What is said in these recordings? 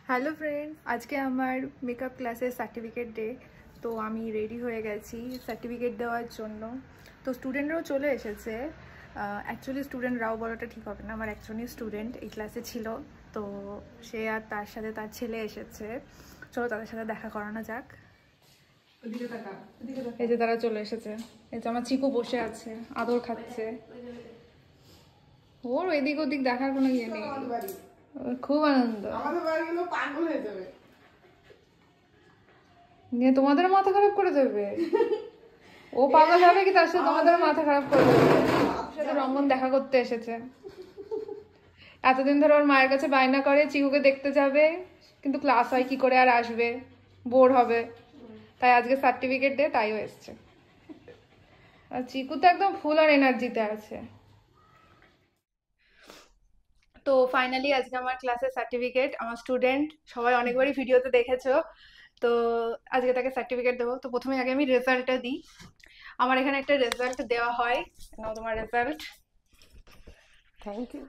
Hello friends, আজকে আমার makeup ক্লাসের সার্টিফিকেট ডে। তো আমি রেডি হয়ে গেছি সার্টিফিকেট দেওয়ার জন্য। তো স্টুডেন্টরাও চলে এসেছে। অ্যাকচুয়ালি স্টুডেন্টরাও বলাটা ঠিক হবে না, আমার একজনই স্টুডেন্ট এই ক্লাসে ছিল। তো সে আর তার সাথে তার ছেলে এসেছে। চলো তাদের সাথে দেখা করানো যাক। এই যে তারা চলে এসেছে। এই যে আমার চিকু বসে আছে, আদর খাচ্ছে। ওর এদিক ওদিক দেখার কোনো ইয়ে নেই, খুব আনন্দ। নিয়ে তোমাদের মাথা খারাপ করে দেবে। ও পাগল হবে কি তার সাথে তোমাদের মাথা খারাপ করে দেবে। সাথে রঙ্গন দেখা করতে এসেছে। এতদিন ধরে ওর মায়ের কাছে বায়না করে চিকুকে দেখতে যাবে, কিন্তু ক্লাস হয় কি করে আর আসবে, বোর হবে। তাই আজকে সার্টিফিকেট ডে, তাইও এসছে। আর চিকু তো একদম ফুল আর এনার্জিতে আছে। তো ফাইনালি আজকে আমার ক্লাসের সার্টিফিকেট, আমার স্টুডেন্ট সবাই অনেকবারই ভিডিওতে দেখেছো। তো আজকে তাকে সার্টিফিকেট দেবো। তো প্রথমে আগে আমি রেজাল্টটা দিই। আমার এখানে একটা রেজাল্ট দেওয়া হয়, নাও তোমার রেজাল্ট। Thank you.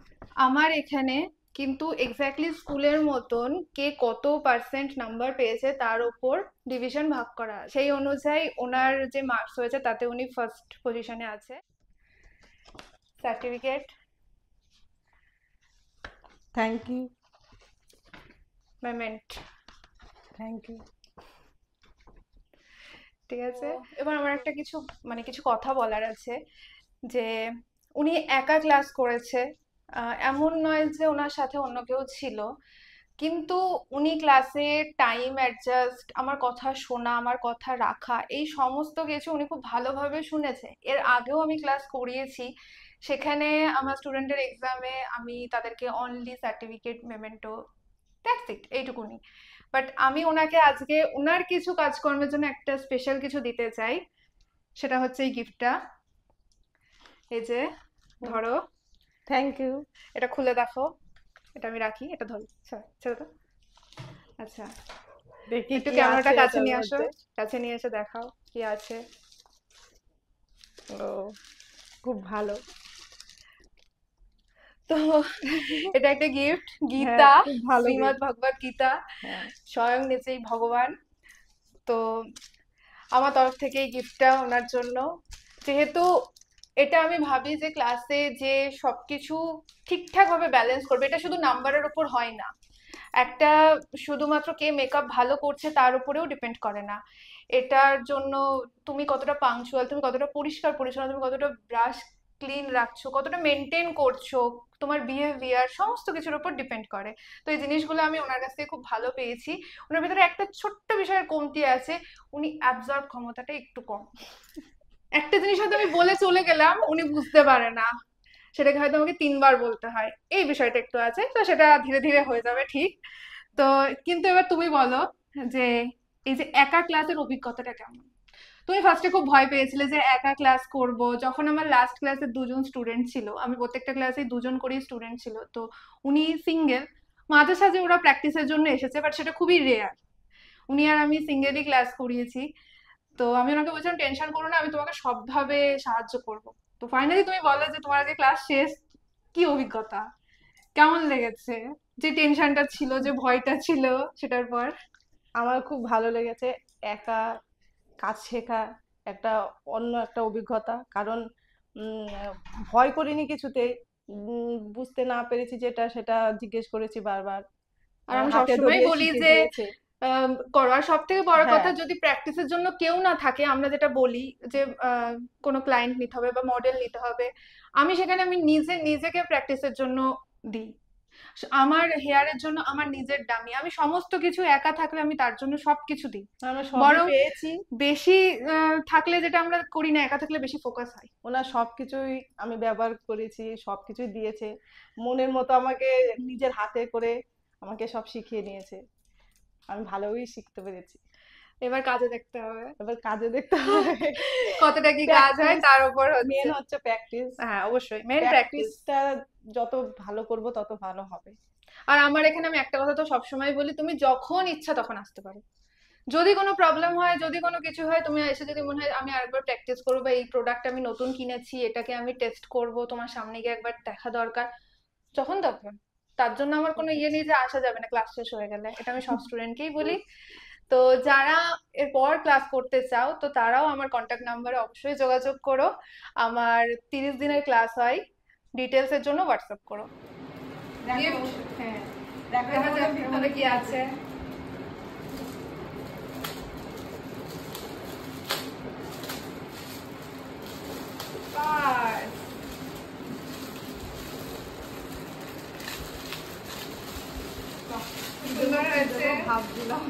আমার এখানে কিন্তু এক্স্যাক্টলি স্কুলের মতন কে কত পার্সেন্ট নাম্বার পেয়েছে তার উপর ডিভিশন ভাগ করা, সেই অনুযায়ী ওনার যে মার্কস হয়েছে তাতে উনি ফার্স্ট পজিশনে আছে। Certificate. Thank you. Payment. Thank you. ঠিক আছে, এবার আমার একটা কিছু কথা বলার আছে। যে উনি একা ক্লাস করেছে, এমন নয় যে ওনার সাথে অন্য কেউ ছিল, কিন্তু উনি ক্লাসে টাইম অ্যাডজাস্ট, আমার কথা শোনা, আমার কথা রাখা, এই সমস্ত কিছু উনি খুব ভালোভাবে শুনেছে। এর আগেও আমি ক্লাস করিয়েছি, সেখানে আমার স্টুডেন্টের এক্সামে আমি তাদেরকে only certificate, memento, that's it, এইটুকুনি। বাট আমি ওনাকে আজকে ওনার কিছু কাজকর্মের জন্য একটা স্পেশাল কিছু দিতে চাই। সেটা হচ্ছে এই গিফটটা। এই যে ধরো। Thank you. এটা খুলে দেখো। এটা আমি রাখি, এটা ধরো, ছেড়ে দাও। আচ্ছা, দেখি একটু কি ক্যামেরাটা আছে কাছে এটার নিয়ে আসো, মধ্যে। কাছে নিয়ে এসে দেখাও কি আছে। ও, খুব ভালো। তো এটা একটা গিফট, হ্যাঁ, গীতা, খুব ভালো শ্রীমদ্ gift। ভগবত গীতা, হ্যাঁ। স্বয়ং নিজেই ভগবান। তো আমার তরফ থেকে এই গিফটটা ওনার জন্য। যেহেতু এটা আমি ভাবি যে ক্লাসে যে সবকিছু ঠিকঠাক ভাবে ব্যালেন্স করবে, এটা শুধু নাম্বারের উপর হয় না, একটা শুধুমাত্র কে মেকআপ ভালো করছে তার উপরেও ডিপেন্ড করে না। এটার জন্য তুমি কতটা পাংচুয়াল, তুমি কতটা পরিষ্কার পরিচ্ছন্ন, তুমি কতটা ব্রাশ ক্লিন রাখছো, কতটা মেনটেন করছো, তোমার বিহেভিয়ার, সমস্ত কিছুর উপর ডিপেন্ড করে। তো এই জিনিসগুলো আমি ওনার কাছ থেকে খুব ভালো পেয়েছি। ওনার ভিতরে একটা ছোট্ট বিষয়ের কমতি আছে, উনি অ্যাবজর্ব ক্ষমতাটা একটু কম। একটা জিনিস হয়তো আমি বলে চলে গেলাম, উনি বুঝতে পারে না, সেটাকে হয়তো আমাকে 3বার বলতে হয়, এই বিষয়টা একটু আছে। তো সেটা ধীরে ধীরে হয়ে যাবে ঠিক। তো কিন্তু এবার তুমি বলো যে এই যে একা ক্লাসের অভিজ্ঞতাটা কেমন। তুমি ফার্স্টে খুব ভয় পেয়েছিলে যে একা ক্লাস করব, যখন আমার লাস্ট ক্লাসে 2জন স্টুডেন্ট ছিল, আমি প্রত্যেকটা ক্লাসে 2জন করেই স্টুডেন্ট ছিল, তো উনি সিঙ্গেল, মাঝে সাঝে ওরা প্র্যাকটিসের জন্য এসেছে, বাট সেটা খুবই রেয়ার। উনি আর আমি সিঙ্গেলই ক্লাস করিয়েছি। তো আমি ওনাকে বলছিলাম টেনশন করো না, আমি তোমাকে সবভাবে সাহায্য করব। তো ফাইনালি তুমি বলো যে তোমার আজকে ক্লাস শেষ, কি অভিজ্ঞতা, কেমন লেগেছে, যে টেনশনটা ছিল, যে ভয়টা ছিল, সেটার পর। আমার খুব ভালো লেগেছে। একা কাজ শেখা একটা অন্য একটা অভিজ্ঞতা। কারণ উম, ভয় করিনি কিছুতেই। বুঝতে না পেরেছি যেটা সেটা জিজ্ঞেস করেছি বারবার। আর আমি হাতে সবসময় ধরিয়ে বলি শিখে যে দিয়েছে। করো। আর সব থেকে বড় হ্যাঁ। কথা, যদি প্র্যাকটিসের জন্য কেউ না থাকে, আমরা যেটা বলি যে কোনো ক্লায়েন্ট নিতে হবে বা মডেল নিতে হবে, আমি সেখানে আমি নিজেকে প্র্যাকটিসের জন্য দিই। আমার হেয়ারের জন্য আমার নিজের ডামি, আমি সমস্ত কিছু একা থাকলে আমি তার জন্য সবকিছু দিই। আমরা সবই বরং পেয়েছি। বেশি থাকলে, যেটা আমরা করি না, একা থাকলে বেশি ফোকাস হয়। ওনার সবকিছুই আমি ব্যবহার করেছি, সবকিছুই দিয়েছে মনের মতো আমাকে, নিজের হাতে করে আমাকে সব শিখিয়ে নিয়েছে। আমি ভালোই শিখতে পেরেছি। এবার কাজে দেখতে হবে এবার কাজে দেখতে হবে। কতটা কি কাজ হয় প্র্যাকটিস, তার উপর মেন হচ্ছে। হচ্ছে প্র্যাকটিস। হ্যাঁ, অবশ্যই মেন প্র্যাকটিস। প্র্যাকটিসটা যত ভালো করব তত ভালো হবে। আর আমার এখানে আমি একটা কথা তো সবসময় বলি, তুমি যখন ইচ্ছা তখন আসতে পারো। যদি কোনো প্রবলেম হয়, যদি কোনো কিছু হয়, তুমি এসে যদি মনে হয় আমি আরেকবার প্র্যাকটিস করবো, বা এই প্রোডাক্ট আমি নতুন কিনেছি, এটাকে আমি টেস্ট করব, তোমার সামনে গিয়ে একবার দেখা দরকার, যখন তখন। তার জন্য আমার কোনো ইয়ে নেই যে আসা যাবে না ক্লাস শেষ হয়ে গেলে, এটা আমি সব স্টুডেন্টকেই বলি। তো যারা এরপর ক্লাস করতে চাও তো তারাও আমার কন্ট্যাক্ট নাম্বারে অবশ্যই যোগাযোগ করো। আমার 30 দিনের ক্লাস হয়, ডিটেলস এর জন্য হোয়াটসঅ্যাপ করো। দেখো, হ্যাঁ দেখো দেখা যাক আমাদের ভিতরে কি আছে। পার্স, সুন্দর হয়েছে। ভাবছিলাম